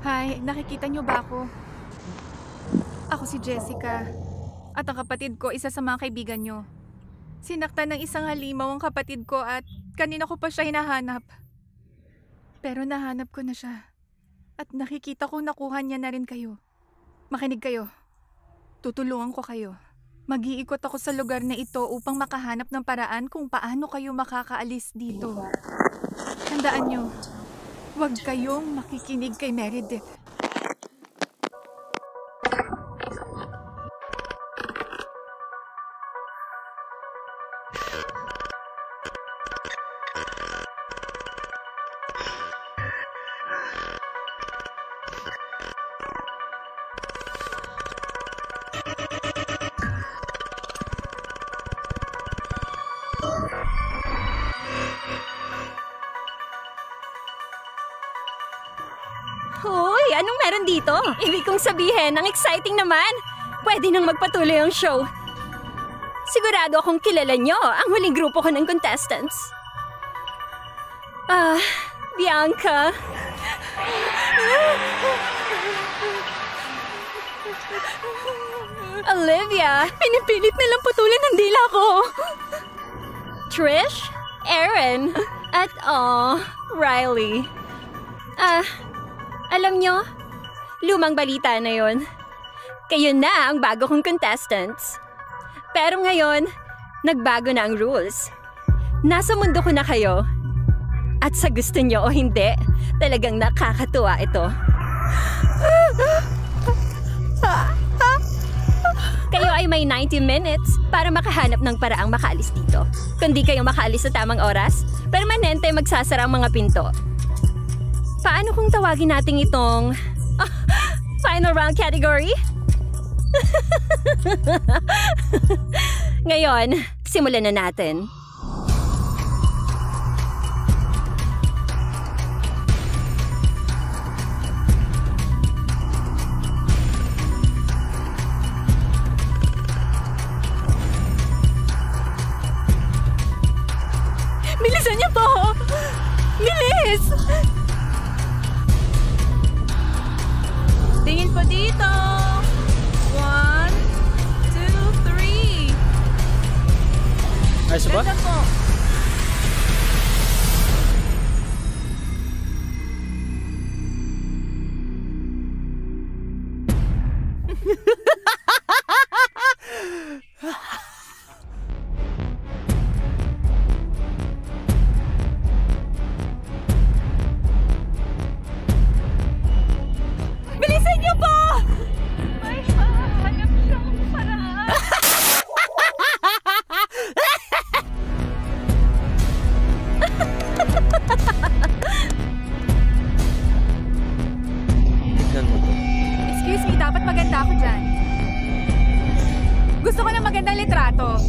Hi, nakikita niyo ba ako? Ako si Jessica. At ang kapatid ko, isa sa mga kaibigan niyo. Sinaktan ng isang halimaw ang kapatid ko at kanina ko pa siya hinahanap. Pero nahanap ko na siya. At nakikita ko nakuha niya na rin kayo. Makinig kayo. Tutulungan ko kayo. Mag-iikot ako sa lugar na ito upang makahanap ng paraan kung paano kayo makakaalis dito. Tandaan niyo, huwag kayong makikinig kay Meredith. Hoy, anong meron dito? Ibig kong sabihin, ang exciting naman. Pwede nang magpatuloy ang show. Sigurado akong kilala nyo ang huling grupo ko ng contestants. Bianca. Olivia, pinipilit nilang putulin ang dila ko. Trish, Aaron, at Riley. Alam nyo, lumang balita na yon. Kayo na ang bago kong contestants. Pero ngayon, nagbago na ang rules. Nasa mundo ko na kayo. At sa gusto nyo o hindi, talagang nakakatuwa ito. Kayo ay may 90 minutes para makahanap ng paraang makaalis dito. Kung di kayo makaalis sa tamang oras, permanente magsasara ang mga pinto. Paano kung tawagin natin itong final round category? Ngayon, simulan na natin. Bilisan niyo po! Bilis! Tingin po dito! 1, 2, 3. Ayos ba? Ganda po. Bilisan niyo po! May hanap siyang paraan. Tignan mo to. Excuse me, dapat maganda ako dyan. Gusto ko ng magandang litrato.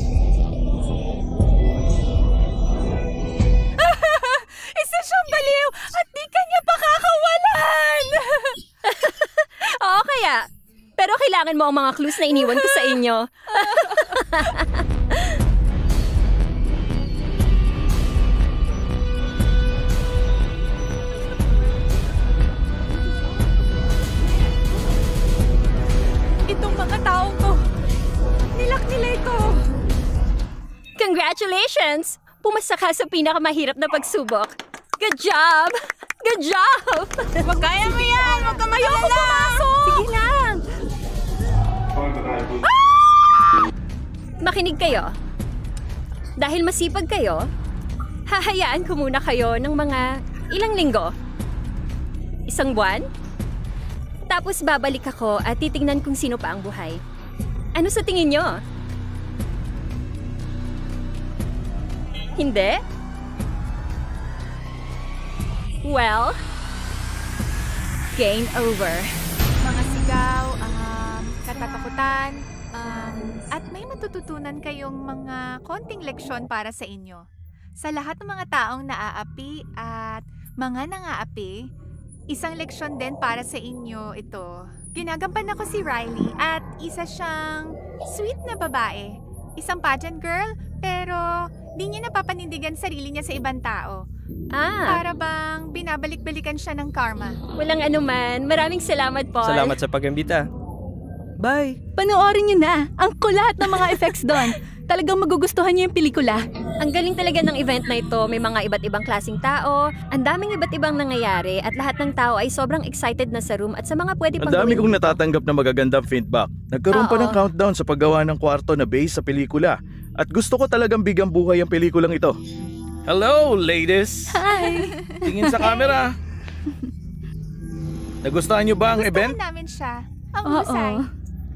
Isa siyang baliw at di kanya pakakawalan! Oo kaya. Pero kailangan mo ang mga clues na iniwan ko sa inyo. Itong mga taong to, nilak nila ito. Congratulations! Pumasa ka sa pinakamahirap na pagsubok. Good job! Good job! Wag kaya mo yan! Wag ka mayoko pumasok! Sige lang! Makinig kayo. Dahil masipag kayo, hahayaan ko muna kayo ng mga ilang linggo. 1 buwan? Tapos babalik ako at titingnan kung sino pa ang buhay. Ano sa tingin nyo? Hindi? Well, game over. Mga sigaw, katatakutan, at may matututunan kayong mga konting leksyon para sa inyo. Sa lahat ng mga taong naaapi at mga nangaapi, isang leksyon din para sa inyo ito. Ginagampan ako si Riley at isa siyang sweet na babae. Isang pageant girl, pero di niya napapanindigan sarili niya sa ibang tao. Para bang binabalik-balikan siya ng karma. Walang anuman. Maraming salamat, Paul. Salamat sa pag-imbita. Bye! Panoorin niyo na! Ang kulat ng mga effects doon! Talagang magugustuhan niyo yung pelikula. Ang galing talaga ng event na ito. May mga iba't ibang klaseng tao, ang daming iba't ibang nangyayari, at lahat ng tao ay sobrang excited na sa room at sa mga pwede pang Ang dami gawin. kong natatanggap na magagandang feedback. Nagkaroon pa Oo. ng countdown sa paggawa ng kwarto na base sa pelikula. At gusto ko talagang bigyang buhay ang pelikulang ito. Hello, ladies! Hi! Tingin sa camera. Nagustuhan niyo ba ang event? Gustuhan namin siya. Ang Oo. husay.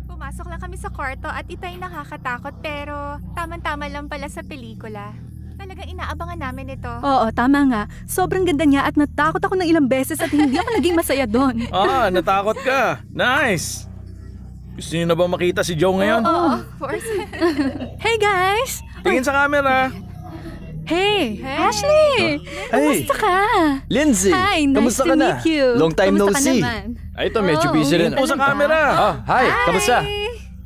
Pumasok lang kami sa kwarto at ito'y nakakatakot pero tamang-tama lang pala sa pelikula. Talagang inaabangan namin ito. Oo, tama nga. Sobrang ganda niya at natakot ako ng ilang beses at hindi ako naging masaya doon. Natakot ka. Nice! Gusto niyo na ba makita si Joe ngayon? Of course. Hey guys! Tingin sa camera. Hey! Hey! Ashley! Hey! Kamusta ka? Lindsay! Hi, nice Kamusta to ka na? meet you. Long time no Kamusta ka see. naman? Ito, medyo Oh, busy rin. talaga? Po sa camera. Hi! Kamusta?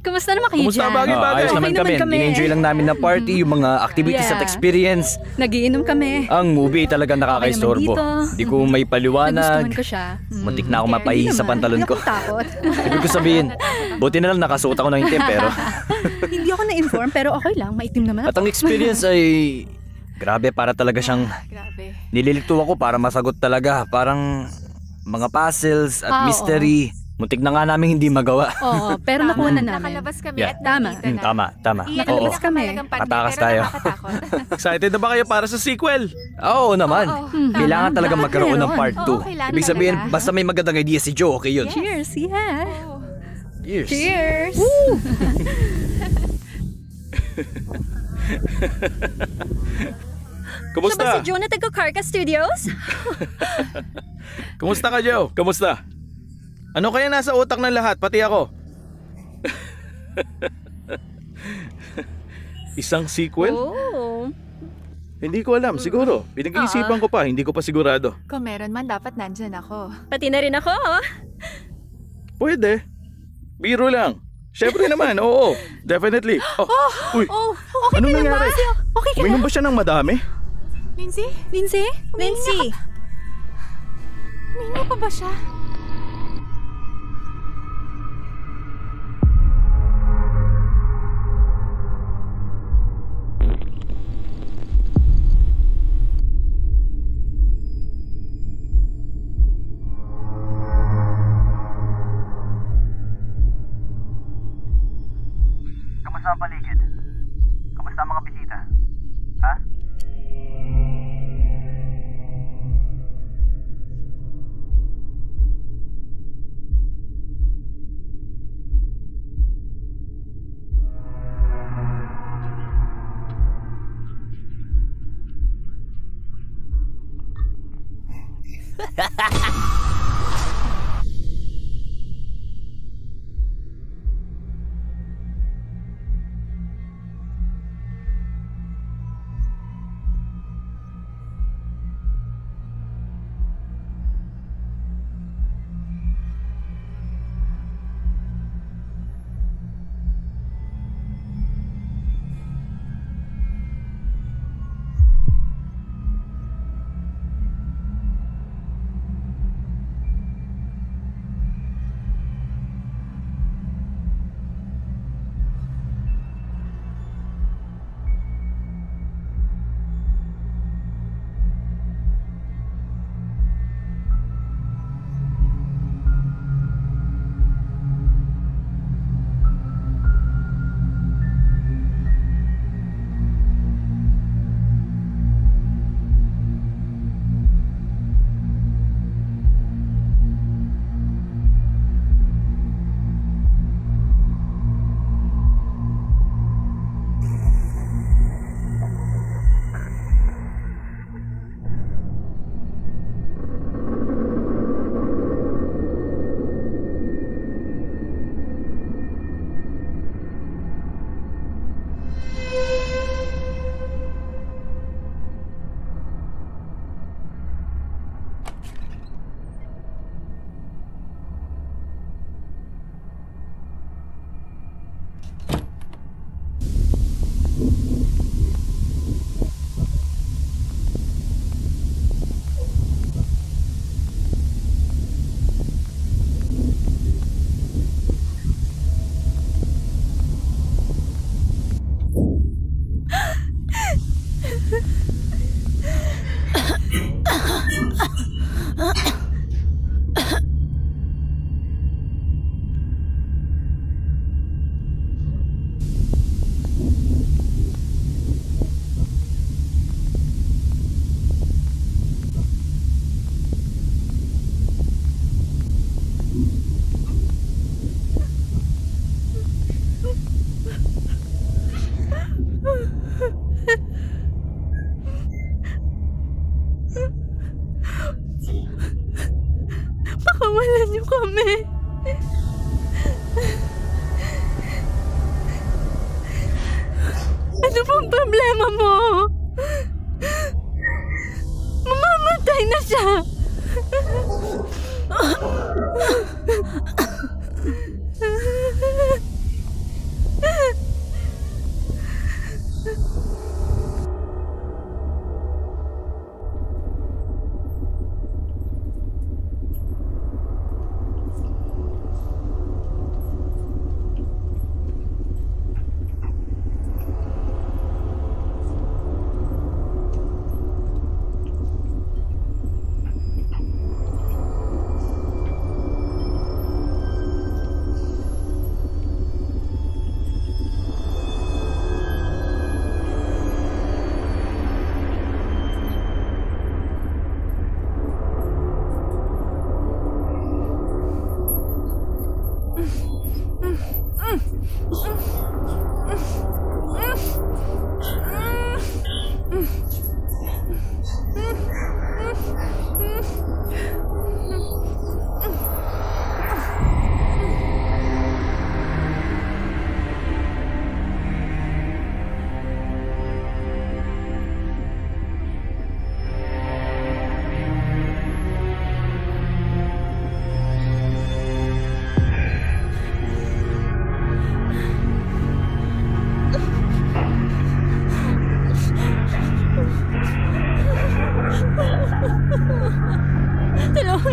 Kumusta naman kayo Kumusta dyan? bagay? Ayos naman Okay kami. naman kami. In-enjoy lang namin na party, yung mga activities Yeah. at experience. Nagiinom kami. Ang movie talaga nakakaistorbo. Okay naman dito. Di ko may paliwanag. Nagustuhan ko siya. Muntik na ako mapahihis sa pantalon ko. Hindi ako takot. Ibig ko sabihin, buti na lang nakasuot ako ng itim pero... Hindi ako na-inform pero okay lang. Maitim naman At ako. ang experience ay... Grabe, para talaga siyang... Grabe. Nililito ako para masagot talaga. Parang mga puzzles at Oo. mystery. Muntik na nga namin hindi magawa. Oo, pero nakuha na namin. Nakalabas kami Yeah. at nakita na. Tama. Iyan ang Nakalabas kami. pinakamahalagang parte, Patakas pero tayo. nakakatakot. Excited na ba kayo para sa sequel? Oo naman. Oo. Kailangan talaga Dapat magkaroon ng meron. part 2. Oo, kailangan Ibig sabihin, talaga. basta may magandang idea si Joe, okay yun. Cheers, yeah. Oo. Cheers. Cheers! Siya ba Kumusta? si Joe na taga-Carca Studios? Kumusta ka, Joe? Kumusta? Ano kaya nasa utak ng lahat, pati ako? Isang sequel? Oh. Hindi ko alam, siguro. Pinag-iisipan ko pa, hindi ko pa sigurado. Kung meron man, dapat nandyan ako. Pati na rin ako. Pwede. Biro lang. Siyempre naman, oo. Definitely. Oh, uy, Oh, okay anong ka na ba? nangyari? Okay ka na? Uminom ba siya ng madami? Lindsay? Lindsay? Lindsay. Uminom pa ba siya? Kamusta ang paligid? Kamusta ang mga bisita? Ha? Pakawalan niyo kami. Ano pong problema mo? Mamamatay na siya.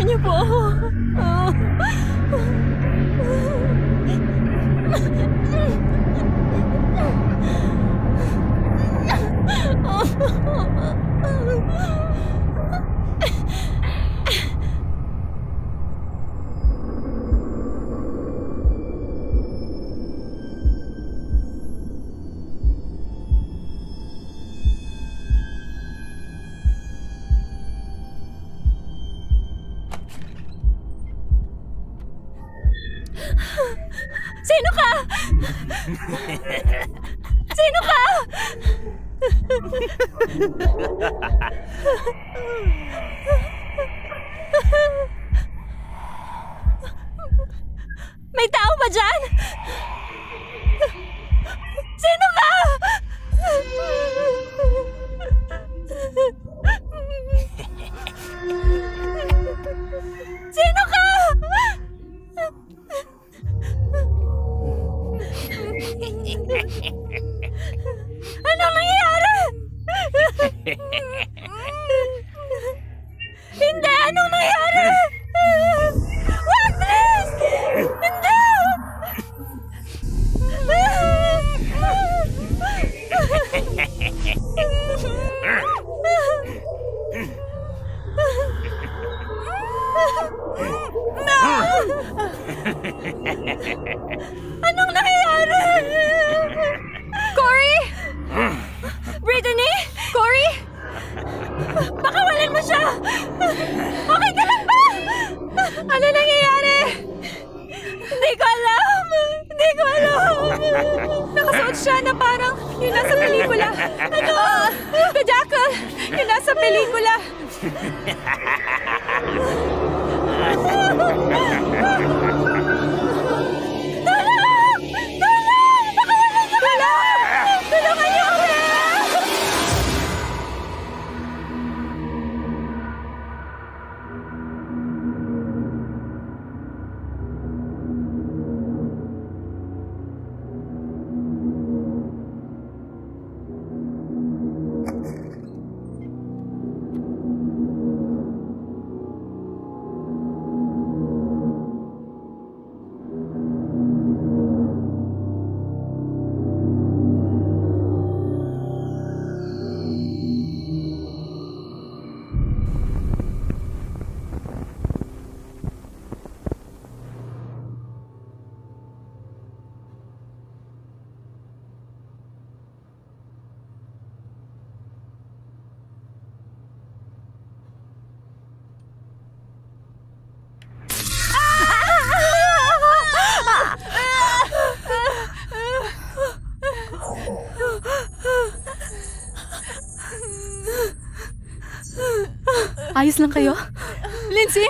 Tulungan niyo po ako. Sino ka? Sino ka? May tao ba dyan? Sino ka? Sino ka? Anong nangyayari? Hindi! Anong nangyayari? Wag, please! Hindi! Anong nangyayari? Cory! Brittany? Cory! Pakawalan mo siya! Okay ka lang ba? Ano nangyayari? Hindi ko alam! Hindi ko alam! Nakasuot siya na parang yun nasa pelikula. Ano? The Jackal! Yun nasa pelikula. Tulong! Tulong! Pakawalan niyo kami! Tulungan niyo kami! Ayos lang kayo? Lindsay?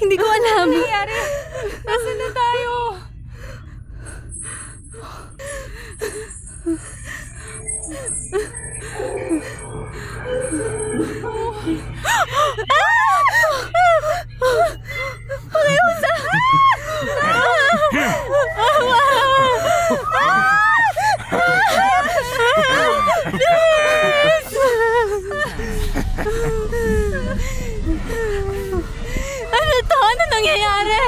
Hindi ko alam. Ano nangyayari? Nasaan na tayo? Ano to? Ano nangyayari?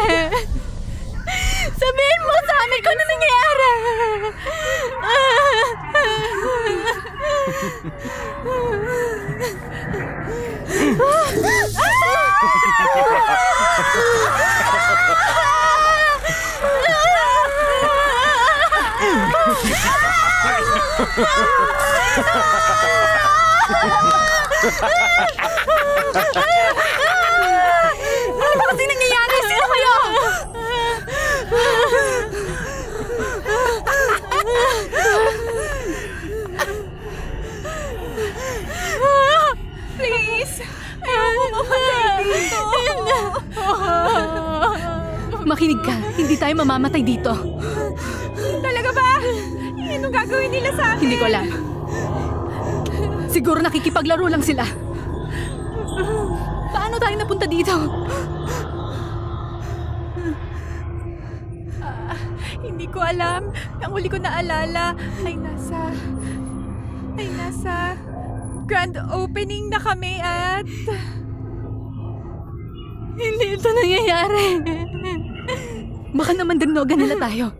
Sabihin mo sa amin kung ano nangyayari! Ano ba kasi nangyayari? Sino kayo? Please! Ayoko mamatay dito. Makinig ka. Hindi tayo mamamatay dito. Talaga ba? Anong gagawin nila sa akin? Hindi ko alam. Siguro nakikipaglaro lang sila. Paano tayo napunta dito? Hindi ko alam. Ang huli ko naalala ay nasa Mag-grand opening na kami at... Hindi ito nangyayari. Baka naman drinogan nila tayo.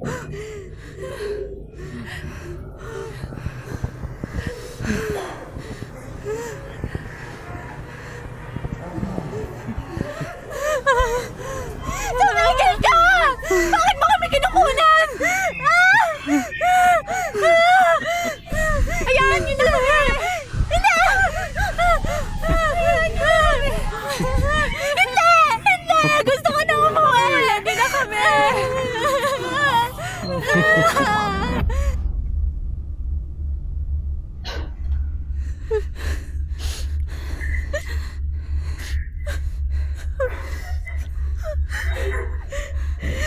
Tumigil ka! Bakit mo kami kinukunan? Hayaan niyo na kami! Hindi! Gusto ko na umuwi! Hindi na kami!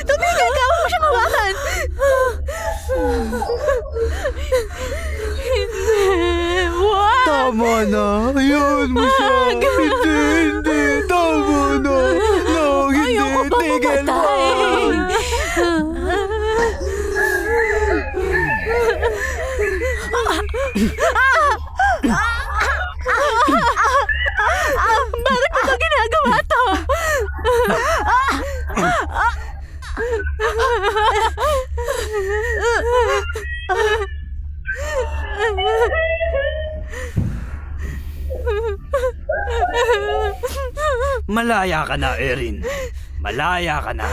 Tumigil ka! Huwag mo siyang hawakan! Wag! Tama na! Ayun mo siya! Hindi! Tama na! No, hindi! Ayoko pa Tigil mo! Bakit mo ito ginagawa to? Malaya ka na, Erin. Malaya ka na.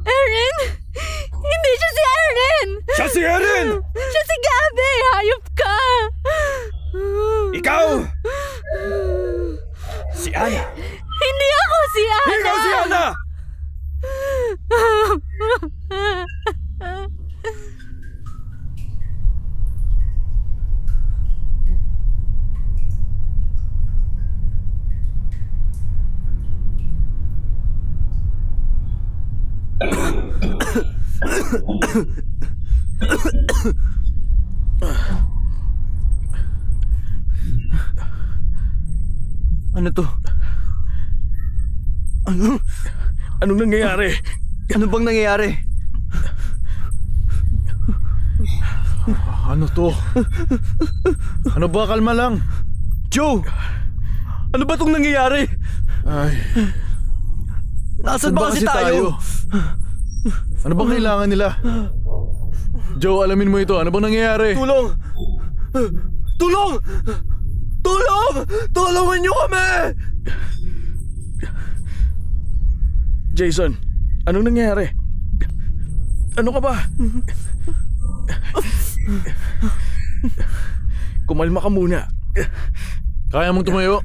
Erin? Hindi siya si Erin! Siya si Erin! Siya si Gabby! Hayop ka! Ikaw! Si Ana! Hindi ako si Ana! Ikaw si Ana! Ano to? Anong nangyayari? Ano bang nangyayari? Ano to? Ano ba? Kalma lang. Joe! Ano ba tong nangyayari? Ay, Nasaan ba kasi tayo? ano bang kailangan nila? Joe, alamin mo ito. Ano bang nangyayari? Tulong! Tulong! Tulong! Tulungan niyo kami! Jason, anong nangyayari? Ano ka ba? Kumalma ka muna. Kaya mong tumayo?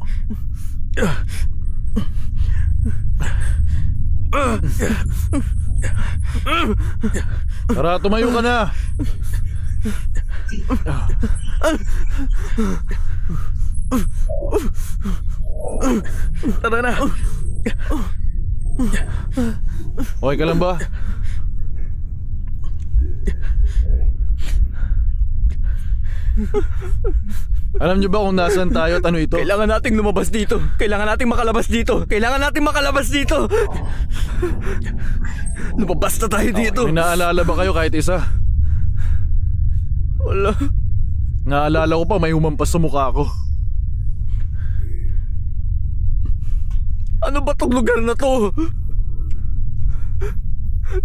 Tara, tumayo ka na. Tara na. Okay ka lang ba? Alam niyo ba kung nasaan tayo at ano ito? Kailangan nating lumabas dito. Kailangan nating makalabas dito. Kailangan nating makalabas dito. Lumabas na tayo dito. May naalala ba kayo kahit isa? Wala. Naalala ko pa may humampas sa mukha ko. Ano ba tong lugar na to?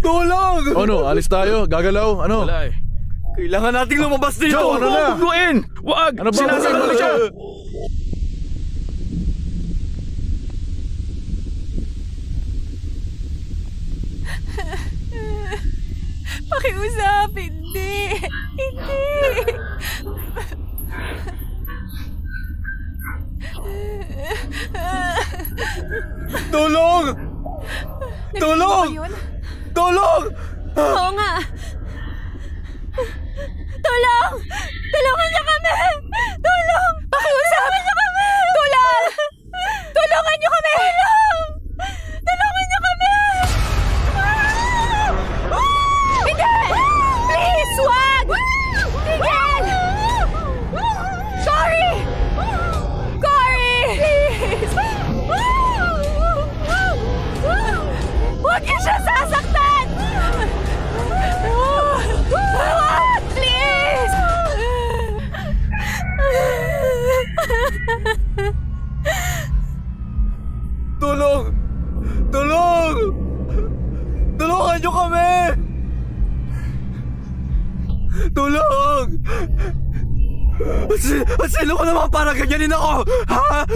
Tulong! Ano, alis tayo? Gagalaw? Ano? Wala eh. Kailangan nating lumabas dito. Joe, ano na? Gawin! Wag! Ano ba? Sinasabi ko siya! Pakiusap! Hindi! Hindi! Tulong! Tulong! Ano yun? Tulong! Oo nga! Tulong! Tulungan niyo kami! Tulong! Pakiusap! Tulong! Tulungan niyo kami! Tulungan niyo kami! Hindi! Please, wag! Tigil! Cory! Cory! Please! Huwag niyo siya sasaktan! Please! Tulong! Tulong! Tulungan niyo kami! Tulong! Sino ko naman para ganyanin ako? Ha?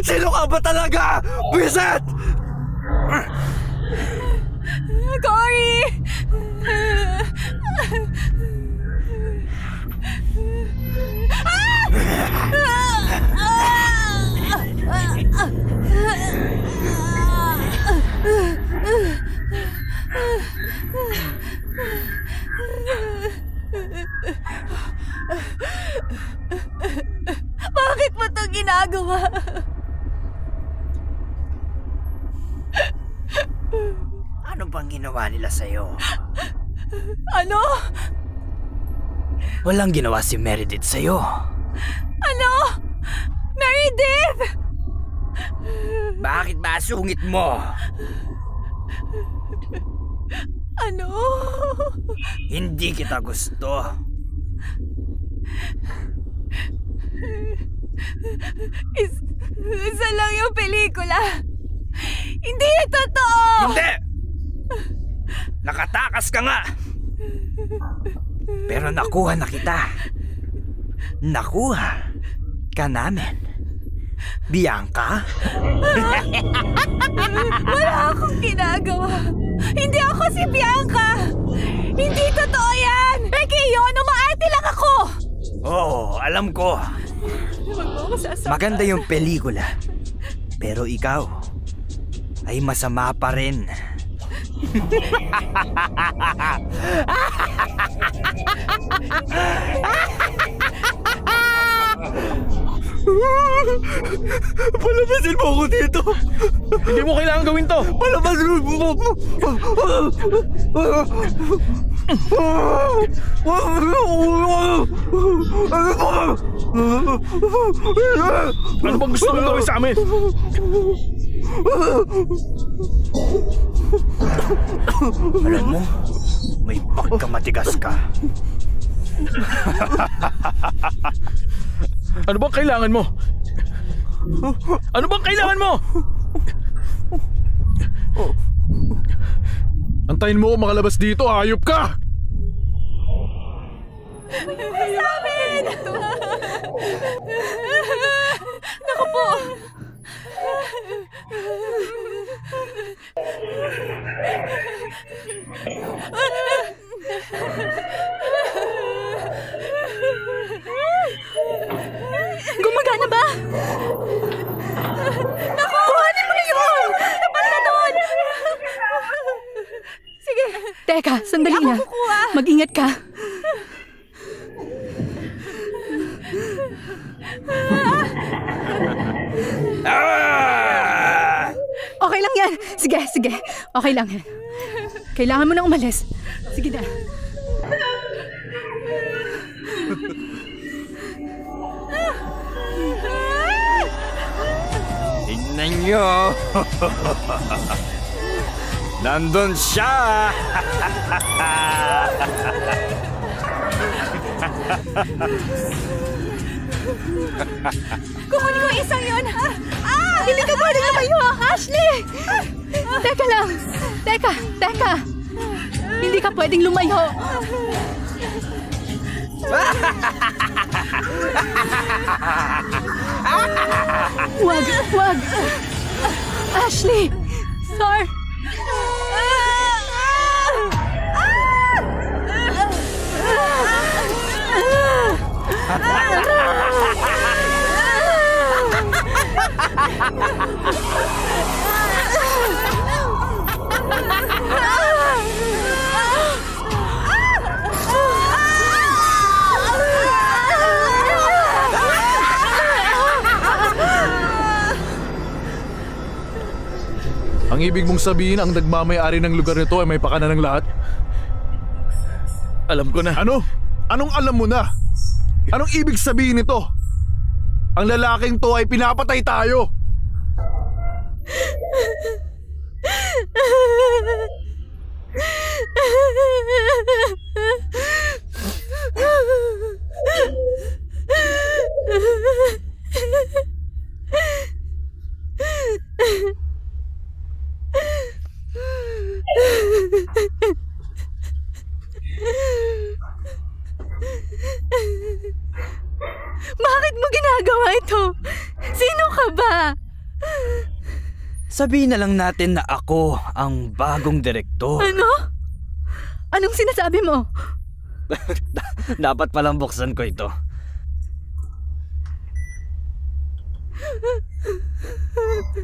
Sino ka ba talaga? Bisit! Cory! Bakit mo ito ginagawa? Ano bang ginawa nila sa'yo? Ano? Walang ginawa si Meredith sa'yo. Ano? Meredith! Bakit ba sungit mo? Ano? Hindi kita gusto. Isa lang yung pelikula. Hindi yung totoo! Hindi! Nakatakas ka nga! Pero nakuha na kita. Nakuha ka namin. Bianca? Wala akong ginagawa. Hindi ako si Bianca. Hindi totoo yan. Becky, yun. Umaarte lang ako. Oo, alam ko. Huwag mo ako sasaktan. Maganda yung pelikula. Pero ikaw ay masama pa rin. Palabasin mo ako dito. Hindi mo kailangan gawin to. Palabasin mo. Ano bang gusto mong gawin sa amin? Alam mo, may pagkamatigas ka. Ano bang kailangan mo? Ano bang kailangan mo? Antayin mo ako makalabas dito, hayop ka! Sa amin! Naku po! Gumagana ba? Naku! Kuhanin mo na yun! Tapat na doon! Sige. Teka, sandali Hindi na. ako kukuha. Mag-ingat ka. Okay lang yan. Sige, sige. Okay lang yan. Kailangan mo nang umalis. Sige na. Tingnan nyo. Nandun siya. Kukunin ko isang yun! Hindi ka pwedeng lumayo, Ashley! Teka lang. Teka. Hindi ka pwedeng lumayo. Wag. Ashley! Sir! Ang ibig mong sabihin, ang nagmamayari ng lugar nito ay may pakana ng lahat? Alam ko na. Ano? Anong alam mo na? Anong ibig sabihin nito? Ang lalaking to ay pinapatay tayo. Bakit mo ginagawa ito? Sino ka ba? Sabihin na lang natin na ako ang bagong direktor. Ano? Anong sinasabi mo? Dapat palang buksan ko ito.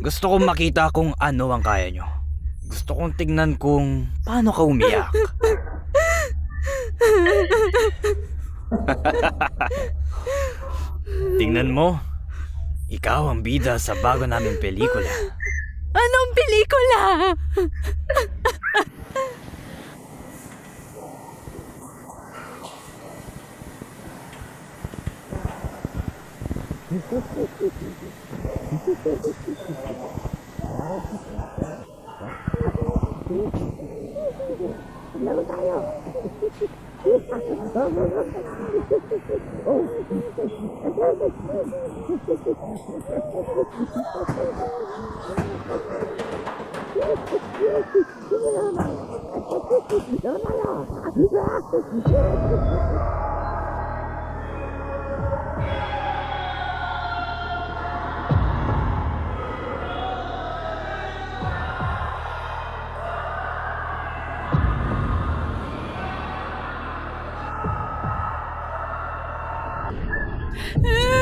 Gusto kong makita kung ano ang kaya nyo. Gusto kong tignan kung paano ka umiyak. Tingnan mo, ikaw ang bida sa bago naming pelikula. Anong pelikula?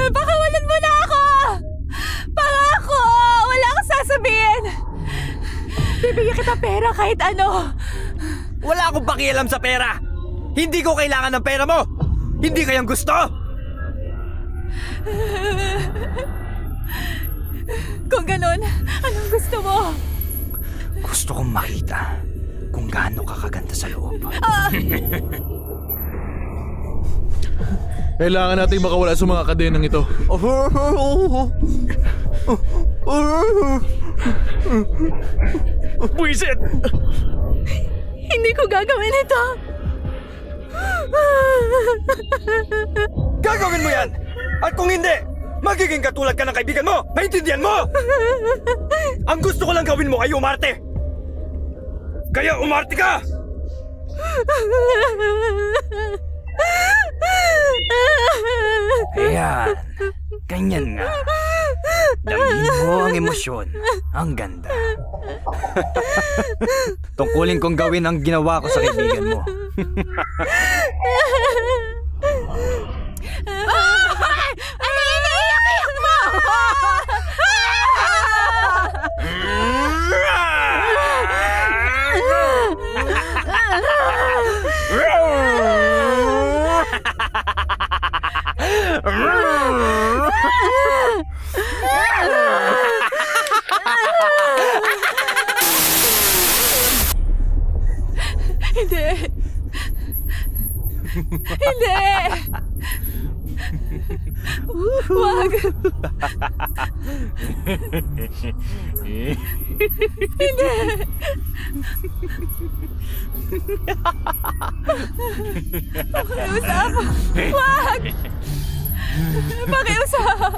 Pakawalan mo na ako! Pangako! Wala akong sasabihin! Bibigyan kita pera kahit ano! Wala akong pakialam sa pera! Hindi ko kailangan ng pera mo! Hindi kayang gusto! Kung ganun, anong gusto mo? Gusto kong makita kung gaano ka kaganda sa loob. Kailangan nating makawala sa mga kadenang ito. Buisit! Hindi ko gagawin ito. Gagawin mo yan! At kung hindi, magiging katulad ka ng kaibigan mo! Naintindihan mo? Ang gusto ko lang gawin mo ay umarte! Kaya umarte ka! Ayan, ganyan nga. Damhin mo ang emosyon. Ang ganda. Tungkulin kong gawin ang ginawa ko sa kaibigan mo. Ano iniiyak-iyak mo? Hindi. Hindi. Wag. Hindi. Pakiusap. Wag. Pakiusap.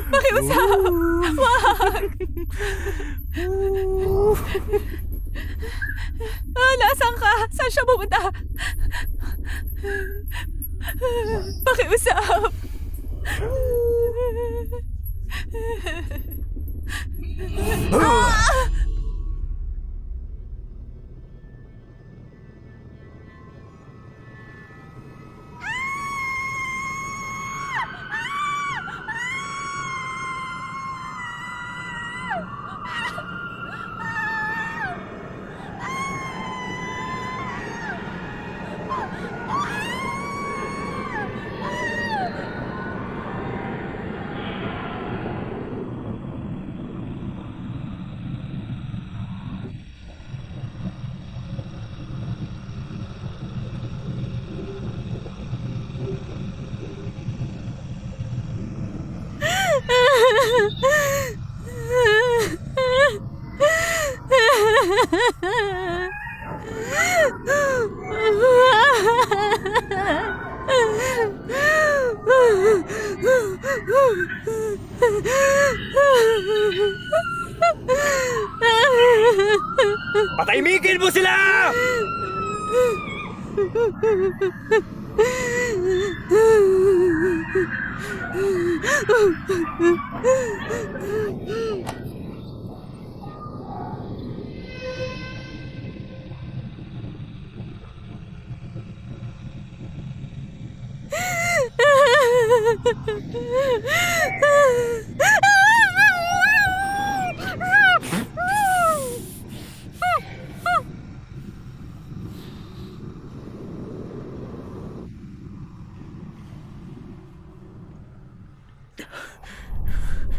Pakiusap. Wag. Nasaan ka? Saan siya pumunta? Pakiusap. Patahimikin mo sila!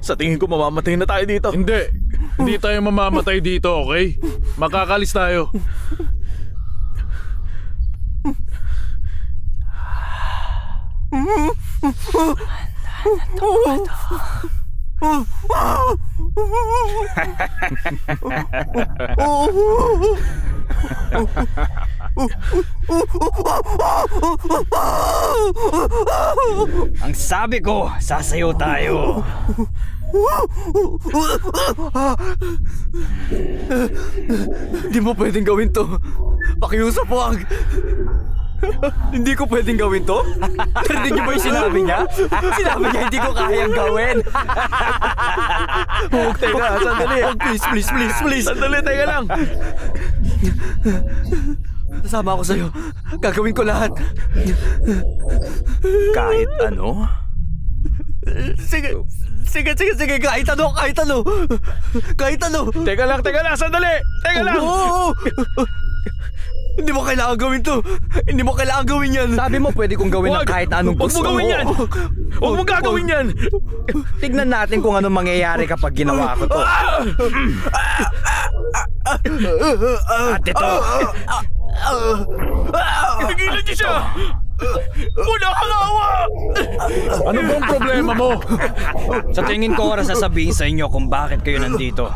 Sa tingin ko mamamatay na tayo dito. Hindi. Hindi tayo mamamatay dito, okay? Makakalis tayo. Ang sabi ko, sasayaw tayo. Hindi mo pwedeng gawin to. Pakiusap wag. Hindi ko pwedeng gawin to? Narinig niyo ba yung sinabi niya? Sinabi niya hindi ko kayang gawin. Huwag, teka, sandali. Please. Sandali, teka lang. Sasama ako sa'yo. Gagawin ko lahat. Kahit ano? Sige. Kahit ano. Teka lang, sandali. Teka lang. Oo. Hindi mo kailangan gawin to. Hindi mo kailangan gawin yan. Sabi mo pwede kong gawin ng Wag! kahit anong Huwag gusto mo gawin yan! Huwag mo gagawin yan! Tignan natin kung anong mangyayari kapag ginawa ko to. At ito. Tigilan niyo siya! Wala kang awa! Ano bang problema mo? Sa tingin ko oras sasabihin sa inyo kung bakit kayo nandito.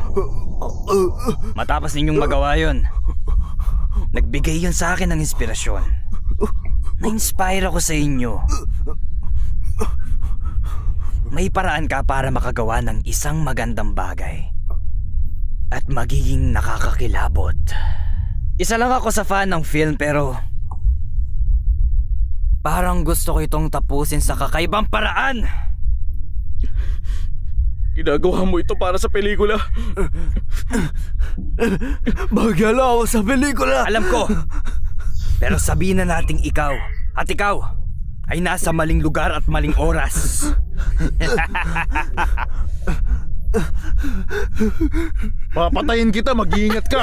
Matapos ninyong magawa yon, nagbigay yun sa akin ng inspirasyon. Na-inspire ako sa inyo. May paraan ka para makagawa ng isang magandang bagay at magiging nakakakilabot. Isa lang ako sa fan ng film pero parang gusto ko itong tapusin sa kakaibang paraan. Ginagawa mo ito para sa pelikula. Bagyala ako sa pelikula. Alam ko. Pero sabihin na nating ikaw ay nasa maling lugar at maling oras. Papatayin kita, mag-iingat ka.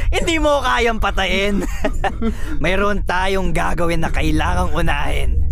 Hindi mo kayang patayin. Mayroon tayong gagawin na kailangang unahin.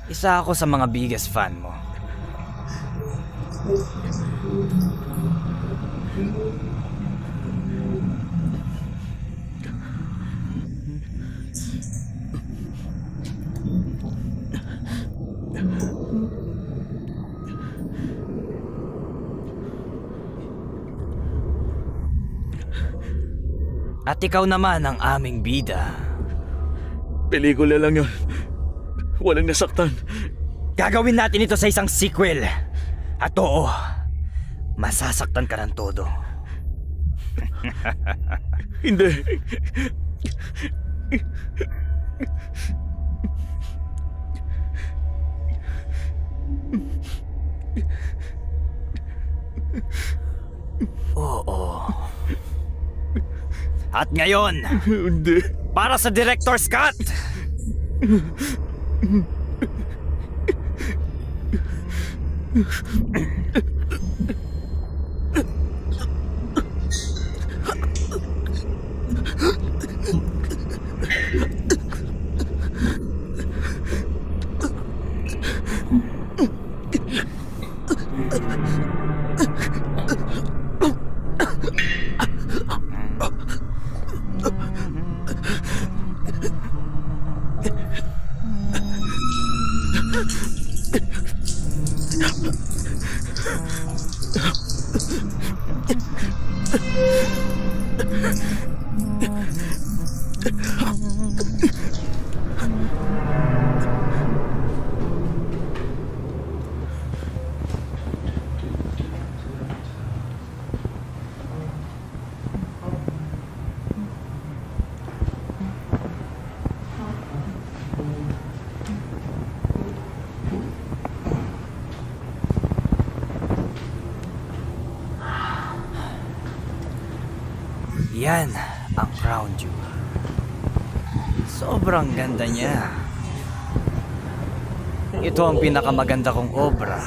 Isa ako sa mga biggest fan mo. At ikaw naman ang aming bida. Pelikula lang yun. Walang nasaktan. Gagawin natin ito sa isang sequel. At oo, masasaktan ka ng todo. Hindi. Oo. At ngayon, Hindi. para sa Director's Cut! Yan ang crown jewel. Sobrang ganda niya. Ito ang pinakamaganda kong obra.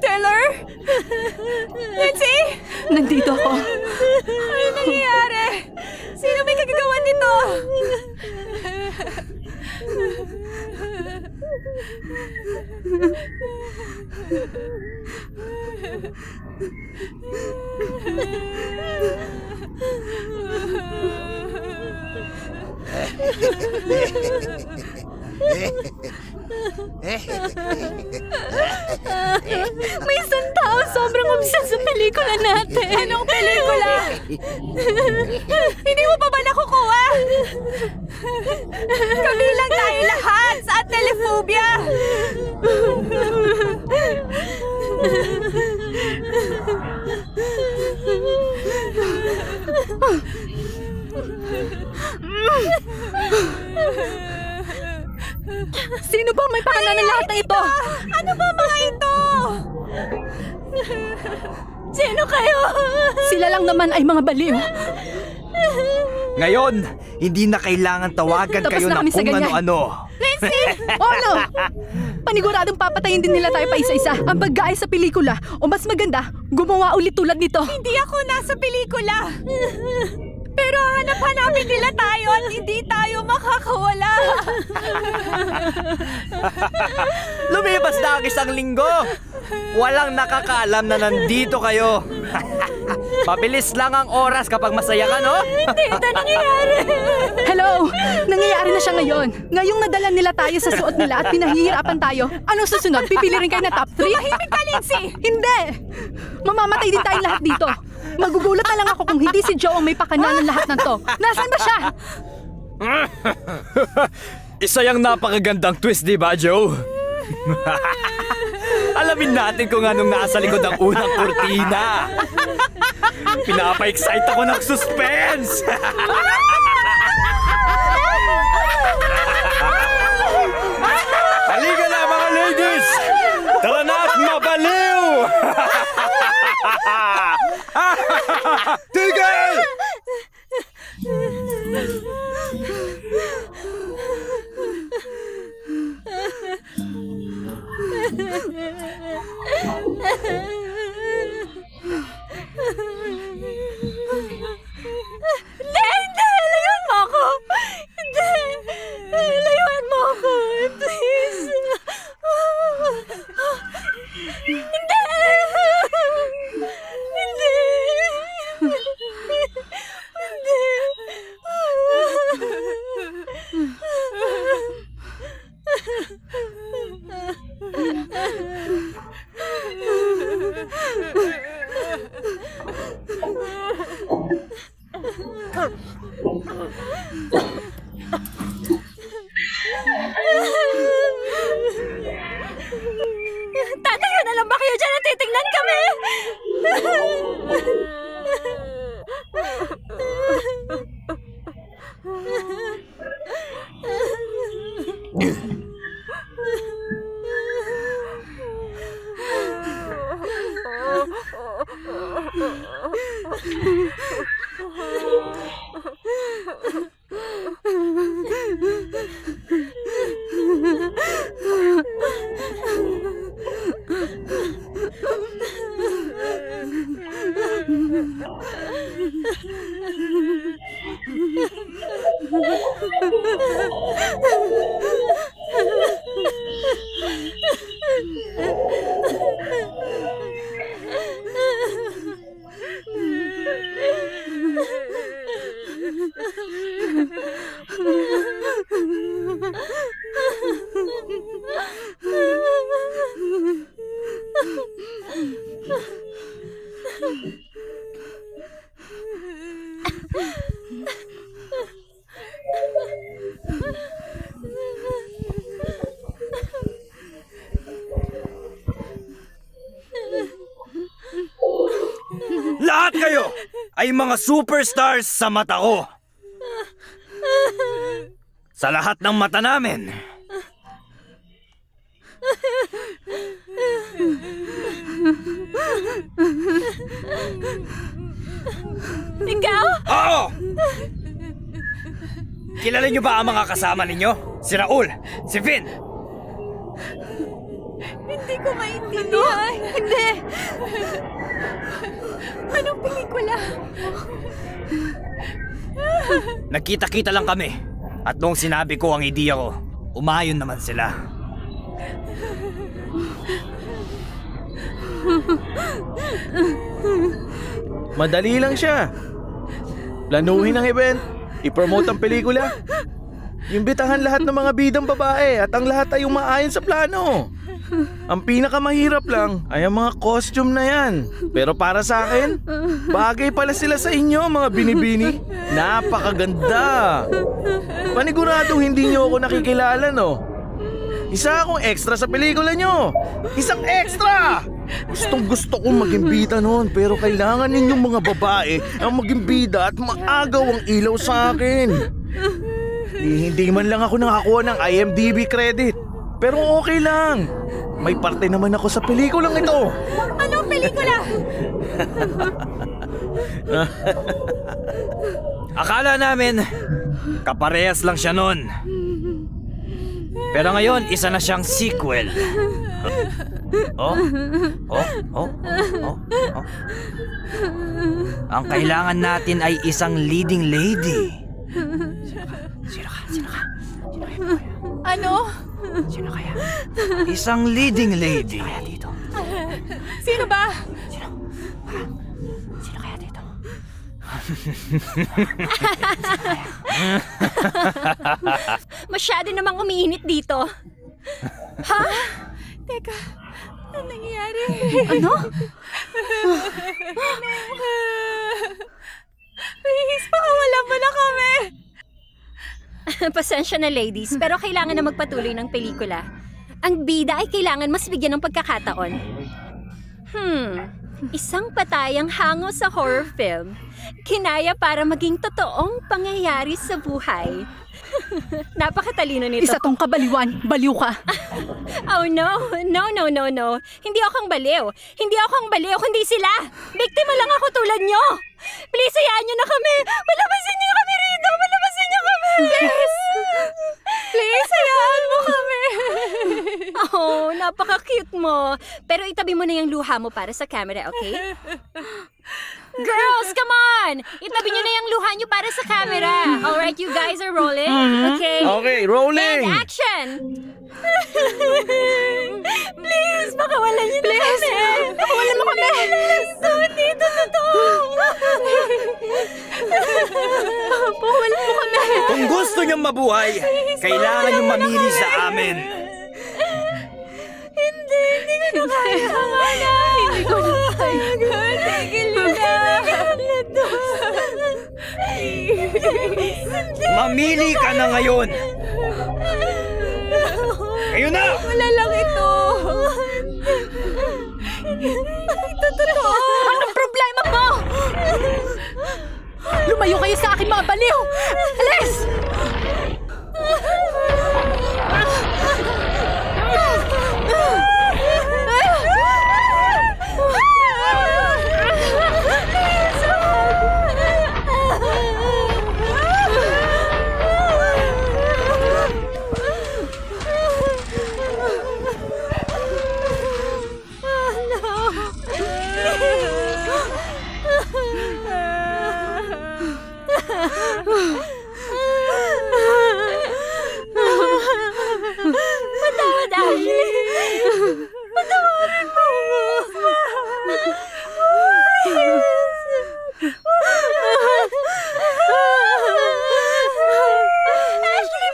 Taylor? Nancy? Nandito ako. Ano nangyayari? Sino may kagagawa nito? May isang tao sobrang obsessed sa pelikula natin. Anong pelikula? Hindi mo pa ba nakukuha? Kabilang tayo lahat sa Telephobia! Sino ba may pakana ng lahat ng ito? Ano ba mga ito? Sino kayo? Sila lang naman ay mga baliw. Ngayon, hindi na kailangan tawagan Tapos kayo na ng kami sa kung ganyan. ano-ano. Oh no! Paniguradong papatayin din nila tayo pa isa-isa. Ang paggaay sa pelikula, o mas maganda, gumawa ulit tulad nito. Hindi ako nasa pelikula. Pero hanap-hanapin nila tayo at hindi tayo makakawala. Lumipas na ang isang linggo. Walang nakakaalam na nandito kayo. Mabilis lang ang oras kapag masaya ka, no? Hindi ito nangyayari. Hello! Nangyayari na siya ngayon. Ngayong nadala nila tayo sa suot nila at pinahihirapan tayo. Anong susunod? Pipili rin kayo na top 3? Mahimik ka, Lindsay! Hindi! Mamamatay din tayo lahat dito. Magugulat na lang ako kung hindi si Joe ang may pakana ng lahat ng to. Nasaan ba siya? Isa yung napakagandang twist, di ba, Joe? Alamin natin kung anong nasa likod ng unang kurtina. Pinapa-excite ako ng suspense! Halika na, mga ladies! Tara na at mabaliw! Tigil! Hindi! Layuan mo ako! Hindi! Layuan mo ako! Please! Hindi! Hindi! Tatayo na lang ba kayo dyan at titignan kami? Lahat kayo ay mga superstars sa mata ko. Sa lahat ng mata namin. Ikaw? Oo! Kilala niyo ba ang mga kasama ninyo? Si Raul, si Vin. Hindi ko maintindihan. Hindi! Anong pelikula? Nagkita-kita lang kami. At nung sinabi ko ang ideya ko, umayon naman sila. Madali lang siya. Planuhin ang event, i-promote ang pelikula. Imbitahan lahat ng mga bidang babae at ang lahat ay umaayon sa plano. Ang pinakamahirap lang ay ang mga costume na yan. Pero para sa akin, bagay pala sila sa inyo mga binibini. Napakaganda. Paniguradong hindi nyo ako nakikilala, no? Isa akong extra sa pelikula nyo. Isang extra! Gustong gusto kong maging bida noon, pero kailangan ninyong mga babae ang maging bida at maagaw ang ilaw sa akin. Hindi man lang ako nakakuha ng IMDb credit. Pero okay lang. May parte naman ako sa pelikulang ito. Anong pelikula? Akala namin, kaparehas lang siya nun. Pero ngayon, isa na siyang sequel. Oh. Ang kailangan natin ay isang leading lady. Sino ka? Ano? Sino kaya? Isang leading lady. Sino kaya dito? Sino ba? Sino kaya dito? Masyado namang umiinit dito. Ha? Teka, ano nangyayari? Ano? Please, pakawalan mo na kami! Pasensya na ladies, pero kailangan na magpatuloy ng pelikula. Ang bida ay kailangan mas bigyan ng pagkakataon. Isang patayang hango sa horror film. Kinaya para maging totoong pangyayari sa buhay. Napakatalino nito. Isa tong kabaliwan. Baliw ka. Oh no. Hindi ako ang baliw. Kundi sila. Biktima lang ako tulad nyo. Please, hayaan nyo na kami. Malabasin nyo kami rito. Please, hayaan mo kami! Oh, napaka-cute mo. Pero itabi mo na yung luha mo para sa camera, okay? Girls, come on! Itabi nyo na yung luha nyo para sa camera. Alright, you guys are rolling? Okay? Okay, rolling! And action! Please, pakawalan nyo na kami! Pakawalan mo kami! Dito, totoo! Pakawalan mo kami! Kung gusto niyong mabuhay, kailangan niyong mamili sa amin. Hindi ko na kaya. Hindi ko na kaya. Tigil na. Mamili ka na ngayon. Ngayon na! Wala lang ito! Ito totoo! Anong problema mo? Lumayo kayo sa akin, mga baliw! Alis! Patawad, Ashley! Patawarin mo! Ashley,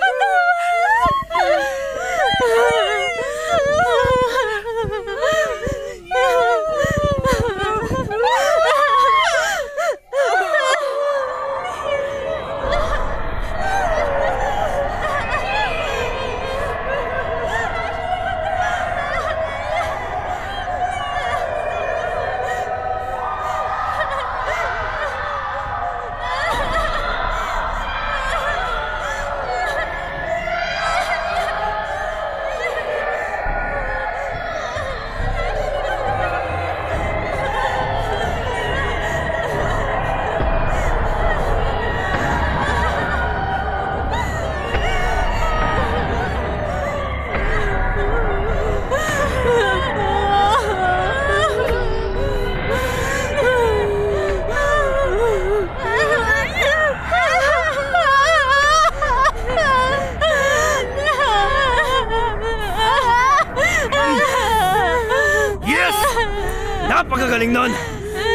Napakagaling nun!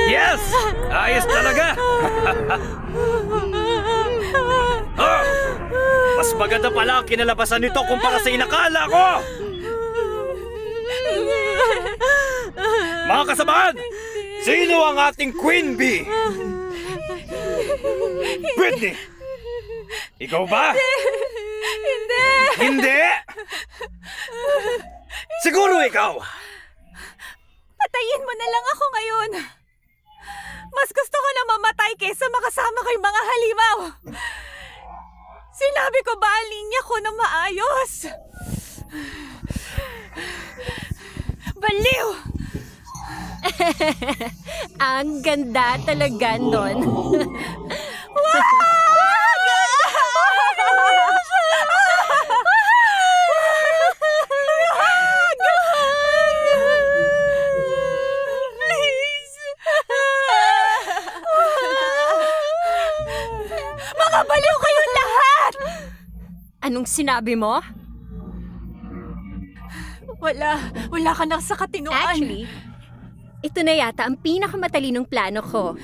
Yes! Ayos talaga! Oh, mas maganda pala ang kinalabasan nito kumpara sa inakala ko! Mga kasamahan! Sino ang ating Queen Bee? Britney! Ikaw ba? Hindi! Hindi? Siguro ikaw! Patayin mo na lang ako ngayon! Mas gusto ko na mamatay kaysa makasama kay mga halimaw! Sinabi ko ba ang linya ko na maayos? Baliw! Ang ganda talaga nun. Mga baliw kayong lahat! Anong sinabi mo? Wala ka na sa katinuan. Actually, ito na yata ang pinakamatalinong plano ko.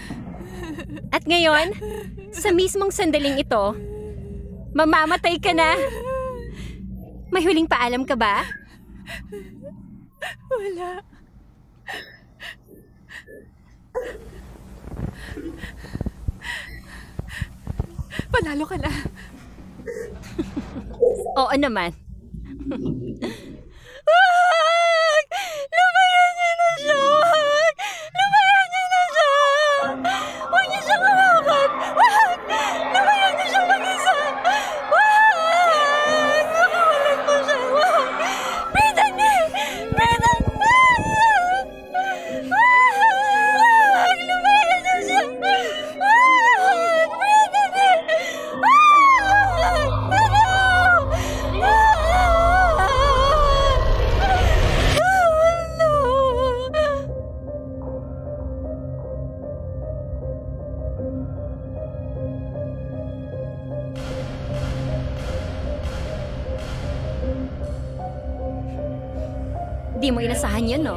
At ngayon, sa mismong sandaling ito, mamamatay ka na. May huling paalam ka ba? Wala. Panalo ka na. Oo naman. Wag! Lumayan niyo na siya! Wag! Lumayan niyo na siya! Huwag niyo siyang hawakan! Wag! Lumayan niyo siya mag-isa! Wag! Nakawalan mo siya! Wag! Brittany! Brittany! Wag! Lumayan niyo siya! Wag! Brittany! Wag! Di mo inasahan yun, no?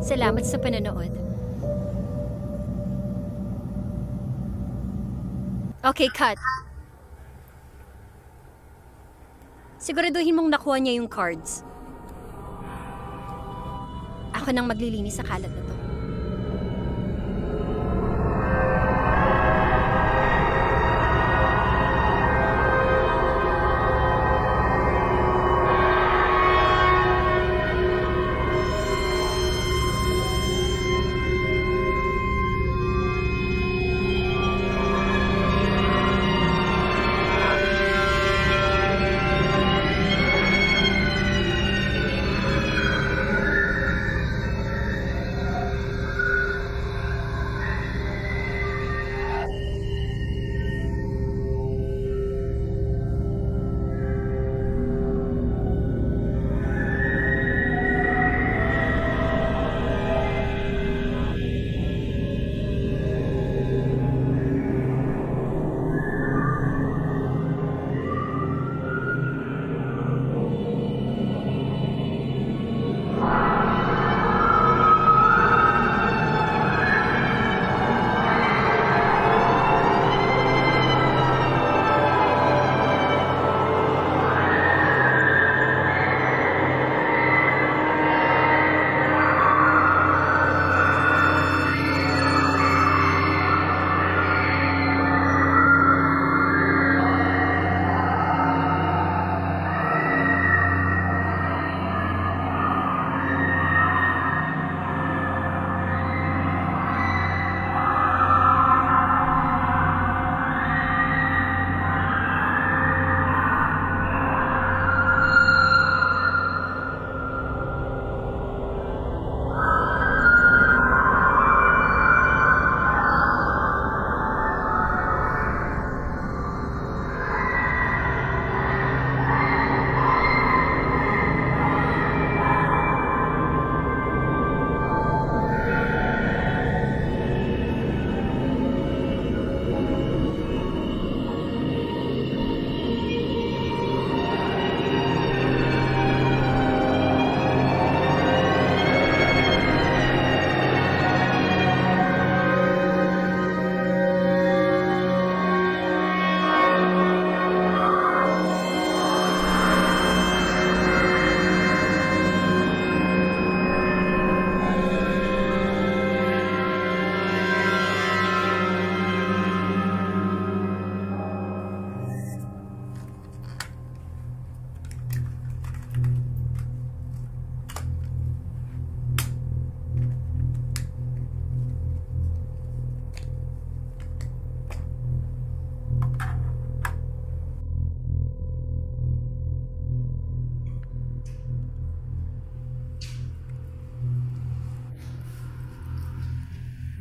Salamat sa panonood. Okay, cut. Siguraduhin mong nakuha niya yung cards. Ako nang maglilinis sa kalat na to.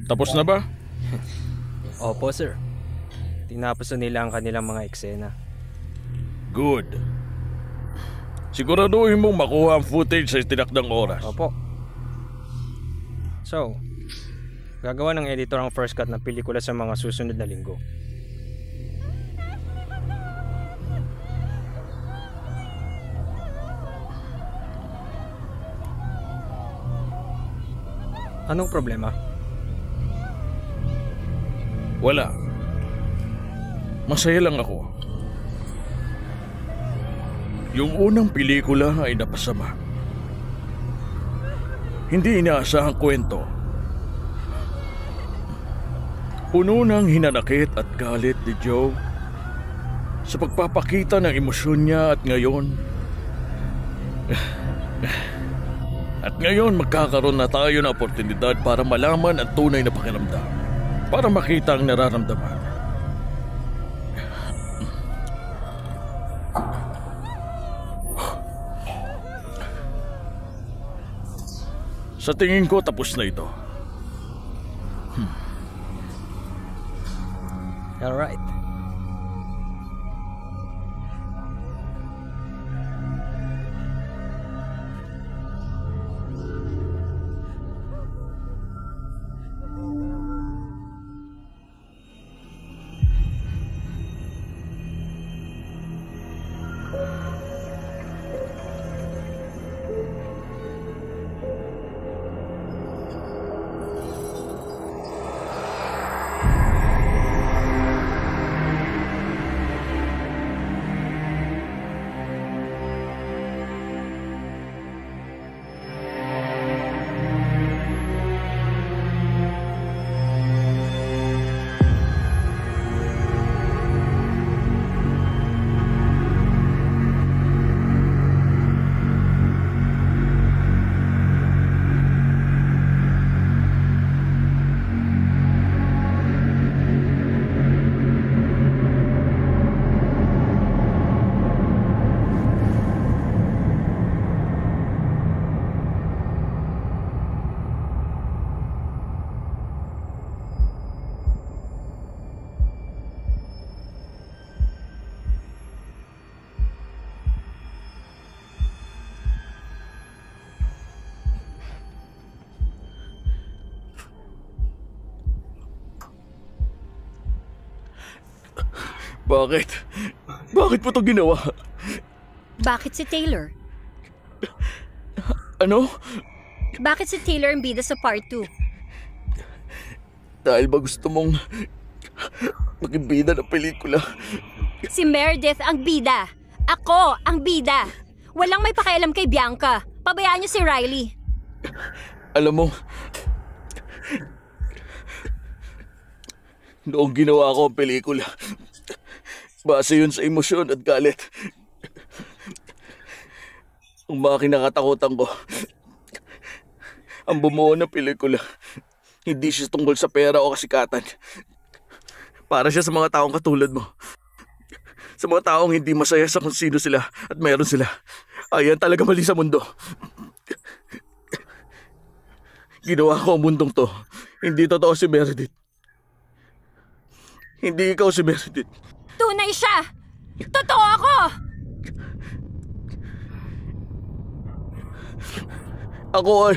Tapos na ba? Opo, sir. Tinapos na nila ang kanilang mga eksena. Good. Siguraduhin mong makuha ang footage sa tinakdang oras. Opo. So, gagawa ng editor ang first cut ng pelikula sa mga susunod na linggo. Anong problema? Wala. Masaya lang ako. Yung unang pelikula ay napasama. Hindi inaasahang kwento. Puno ng hinanakit at galit ni Joe sa pagpapakita ng emosyon niya at ngayon magkakaroon na tayo ng oportunidad para malaman ang tunay na pakiramdam. Para makita ang nararamdaman. Sa tingin ko tapos na ito. Alright. Bakit? Bakit mo ito ginawa? Bakit si Taylor? Ano? Bakit si Taylor ang bida sa part 2? Dahil ba gusto mong maging bida ng pelikula? Si Meredith ang bida. Ako ang bida. Walang may pakialam kay Bianca. Pabayaan niyo si Riley. Alam mo, noong ginawa ko ang pelikula, base yun sa emosyon at galit. Ang mga kinakatakutan ko, ang bumuo ng pelikula, hindi siya tungkol sa pera o kasikatan. Para siya sa mga taong katulad mo. Sa mga taong hindi masaya sa kung sino sila at meron sila. Ayan talaga mali sa mundo. Ginawa ko ang mundong to. Hindi totoo si Meredith. Hindi ikaw si Meredith. Tunay siya! Totoo ako! Ako ay...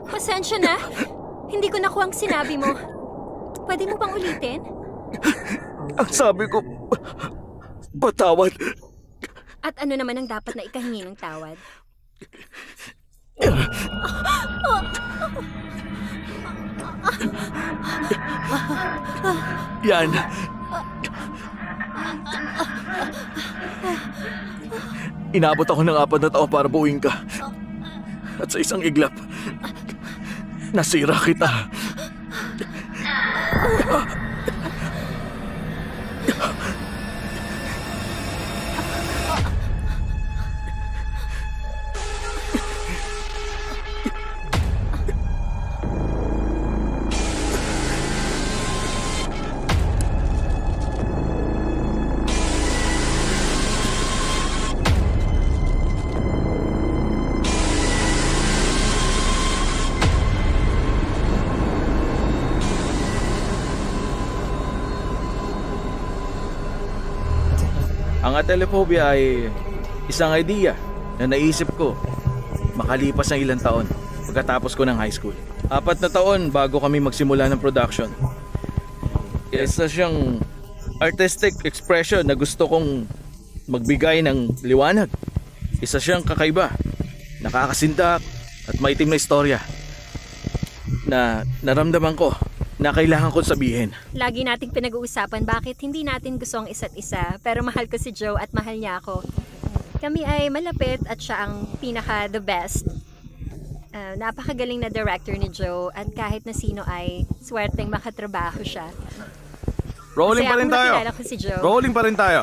Pasensya na. Hindi ko nakuha ang sinabi mo. Pwede mo bang ulitin? Ang sabi ko... Patawad. At ano naman ang dapat na ikahingi ng tawad? Yan. Inabot ako ng 4 na taon para buuin ka. At sa isang iglap, nasira kita. Ang atelophobia ay isang idea na naisip ko makalipas ng ilang taon pagkatapos ko ng high school. 4 na taon bago kami magsimula ng production. Isa siyang artistic expression na gusto kong magbigay ng liwanag. Isa siyang kakaiba, nakakasindak at maitim na istorya na naramdaman ko na kailangan kong sabihin. Lagi nating pinag-uusapan bakit hindi natin gusto ang isa't isa, pero mahal ko si Joe at mahal niya ako. Kami ay malapit at siya ang pinaka-the best. Napakagaling na director ni Joe at kahit na sino ay swerteng makatrabaho siya. Rolling Masaya pa rin akong tayo. nakilala ko si Joe. Rolling pa rin tayo.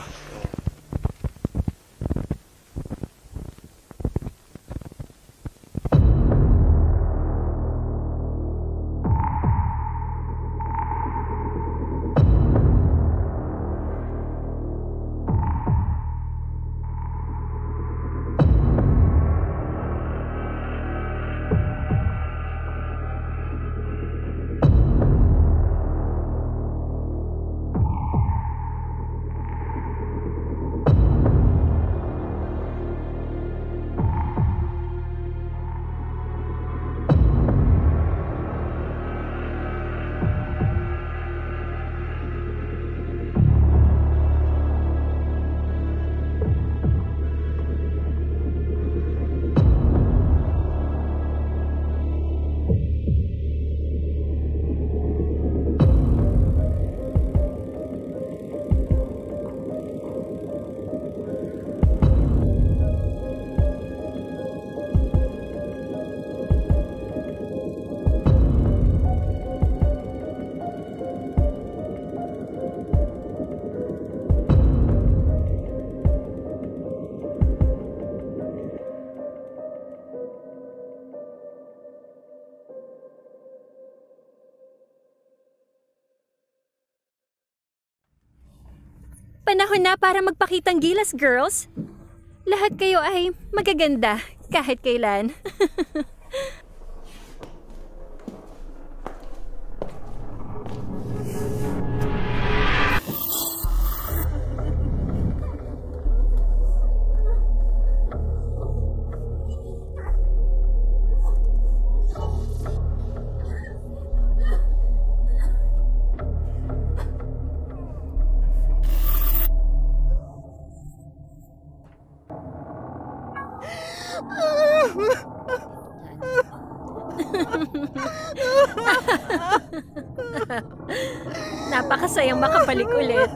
Panahon na para magpakitang gilas, girls. Lahat kayo ay magaganda kahit kailan. Napakasayang makabalik ulit.